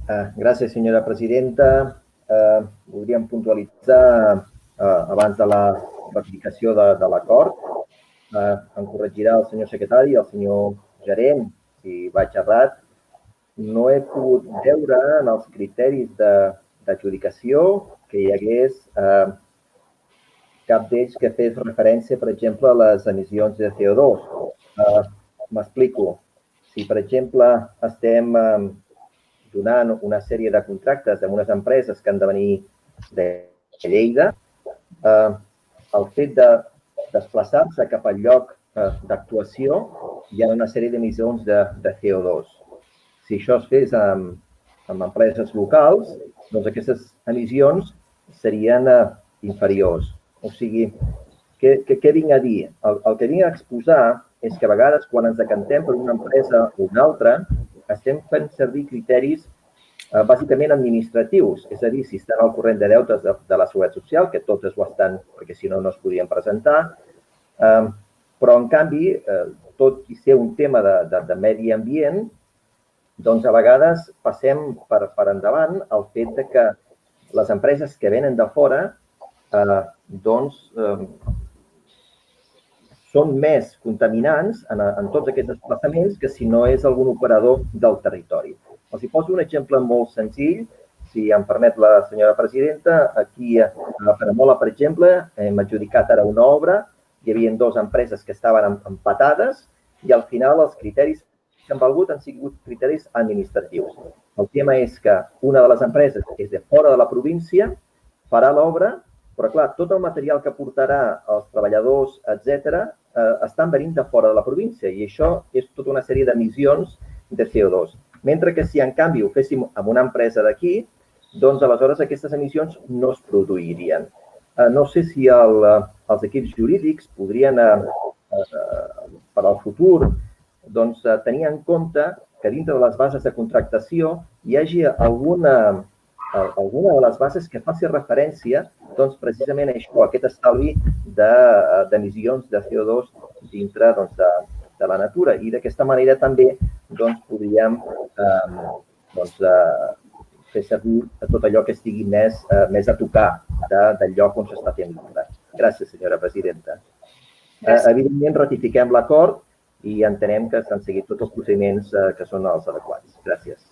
Gràcies, senyora presidenta. Voldríem puntualitzar, abans de la ratificació de l'acord, em corregirà el senyor secretari i el senyor gerent, si vaig errat, no he pogut veure en els criteris d'adjudicació que hi hagués cap d'ells que fes referència, per exemple, a les emissions de CO2. M'explico. Si, per exemple, estem donant una sèrie de contractes amb unes empreses que han de venir de Lleida, el fet de desplaçar-se cap al lloc d'actuació hi ha una sèrie d'emissions de CO2. Si això es fes amb empreses locals, doncs aquestes emissions serien inferiors. O sigui, què vinc a dir? El que vinc a exposar és que a vegades quan ens decantem per una empresa o una altra, estem fent servir criteris bàsicament administratius, és a dir, si estan al corrent de deutes de la Seguretat Social, que totes ho estan, perquè si no, no es podien presentar, però en canvi, tot i ser un tema de medi ambient, doncs a vegades passem per endavant el fet que les empreses que venen de fora doncs són més contaminants en tots aquests desplaçaments que si no és algun operador del territori. Els poso un exemple molt senzill, si em permet la senyora presidenta. Aquí a Peramola, per exemple, hem adjudicat ara una obra, hi havia dues empreses que estaven empatades i al final els criteris que han valgut han sigut criteris administratius. El tema és que una de les empreses és de fora de la província, farà l'obra, però clar, tot el material que portarà els treballadors, etc., estan venint de fora de la província i això és tota una sèrie d'emissions de CO2. Mentre que si en canvi ho féssim amb una empresa d'aquí, doncs aleshores aquestes emissions no es produirien. No sé si els equips jurídics podrien, per al futur, doncs tenir en compte que dintre de les bases de contractació hi hagi alguna de les bases que faci referència doncs, precisament a això, a aquest estalvi d'emissions de CO2 dintre de la natura. I d'aquesta manera també podríem fer servir tot allò que estigui més a tocar del lloc on s'està fent l'obra. Gràcies, senyora presidenta. Evidentment, ratifiquem l'acord i entenem que s'han seguit tots els procediments que són els adequats. Gràcies.